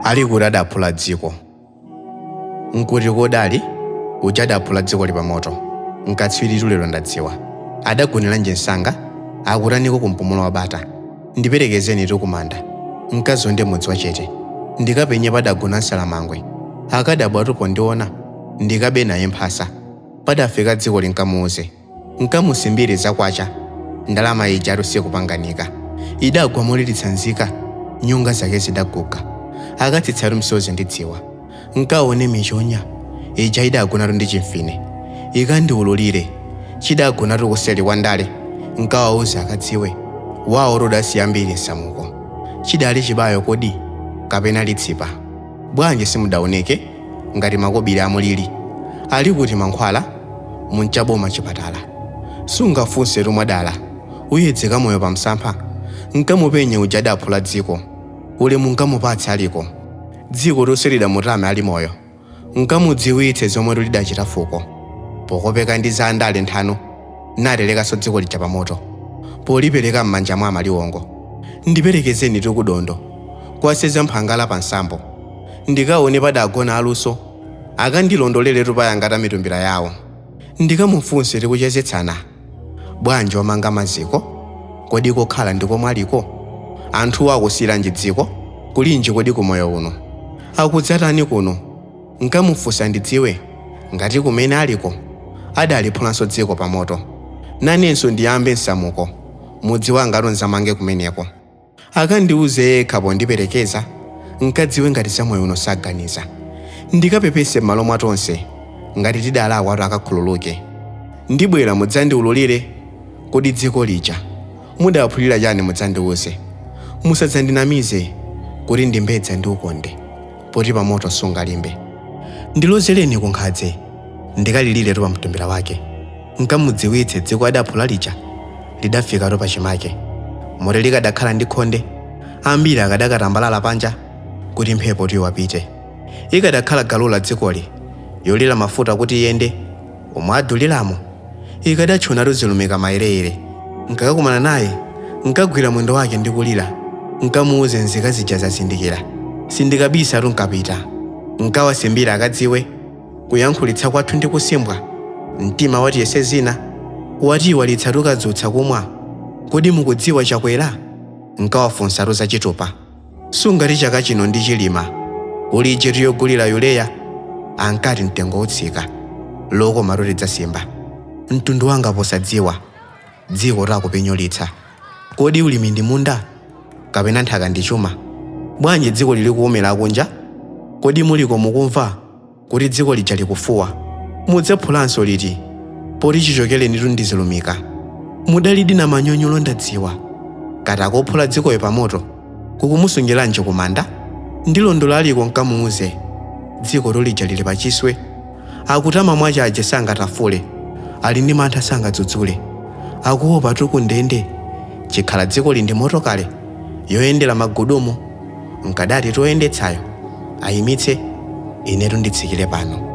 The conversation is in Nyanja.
Ali kuti adaphula dziko. Nkuti kodali uja adaphula dziko li pamoto. Nkatswiri lero ndadziwa. Adagonera nje nsanga akutaniko kumpumulo wa bata. Ndiperekezeni kumanda. Nkazonde mudzi wa chete. Ndikapenye padagona nsalamangwe. Akadabwatupo ndiona. Ndikabe naye mphasa. Padafika dziko linkamuuze. Nkamusimbire zakwacha. Ndalama ija alusiye kupanganika. Idagwa molilitsanzika. Nyunga zake zidaguka. Akatsitsaru msozi ndidziwa. Nkaone michonya. Ija idagonatu ndi chimfine. Ikandiululire. Chidagonatu kuseli kwa ndale. Nkawauze akadziwe. Wawo rodasiyambire nsamuko. Chidali chibayo kodi kapena litsipa. Bwanje simudaoneke ngati makobiri amulili. Ali kuti mankhwala munchaboma chipatala. Sungafunse rumwadala. Uyedzeka moyo pa msampha. Nkamupenye uja adaphula dziko. Ulemu nkamupatsa aliko. Dziko lonse lidamutame ali moyo. Nkamudziwitse zomwe lidachita fuko. Pokopeka ndi za andale nthano. Nalelekaso dziko lija pamoto. Polipereka m'manja mwa amaliwongo. Ndiperekezeni kudondo. Kwaseza mphangala pa nsambo. Ndikaone padagona aluso. Akandilondolere tupayangata mitumbira yawo. Ndikamufunse tikuchezetsana. Bwanji wamanga maziko. Kodi kokhala ndikomwe aliko. Anthu akusira njedziko. Kulinji kodi kumoyo uno. Akudzatani kuno. Nkamufunsa ndidziwe. Ngati kumene aliko. Adaliphulanso dziko pamoto. Nanenso ndiyambe nsamuko. Mudzi wanga nzamange kumeneko. Akandiuze yekha pondiperekeza. Nkadziwe ngati samoyo uno saganiza. Ndikapepese m'malo mwatonse. Ngati tidalawa atu akakhululuke. Ndibwera mudzandiululire. Kodi dziko lija mudaphulira chani mudzandiuze. Musadzandinamize kuti ndimbedza ndi ukonde. Poti pamoto sungalimbe. Ndilozereni kunkhadze. Ndikalilire pa mtumbira wake. Nkamudziwitse dziko adaphula lija lidafika pachimake. Moti likadakhala ndi khonde. Ambiri akadakatambalala panja kuti mphepo tiwapite. Ikadakhala galu la dzikoli yolira mafuta kuti iyende. Omwe aduliramo ikadatchuna tuzilumika maere. Nkakakumana naye nkagwira mwendo wake ndikulira. Nkamuuze nzika zija zazindikira. Sindikabisa nkapita. Nkawasimbira akadziwe. Kuyankhulitsa kwathu ndi kusimbwa. Mtima wati yese zina. Wati walitsa tukadzutsa kumwa. Kodi mukudziwa chakwera? Nkawafunsa za chitupa. Sungati chaka chino ndi chilima. Ulije tiyogulira yuleya. Ankati mtengo utsika. Loko maruri dzasimba. Mtundu wanga posadziwa. Dziko takupenyolitsa. Kodi ulimi ndi munda? Kapena nthaka ndi chuma? Bwanji dziko lili kuomera kunja? Kodi muliko mukumva kuti dziko lija likufuwa? Mudzaphulanso liti? Poti chichokereni tundizilumika. Mudalidi na manyonyo ndadziwa. Kati akophula dzikoyo pamoto. Kukumusungiranji kumanda? Ndilondola aliko nkamuuze. Dziko lolija lili pachiswe. Akutama mwacha aje sangatafule. Ali ndi mantha sangadzudzule. Akuopa tukundende. Chikhala dziko lindi moto kale. Yoyendera magudumo. Nkadati toyendetsayo. Ayimitse. Inetu nditsikire pano.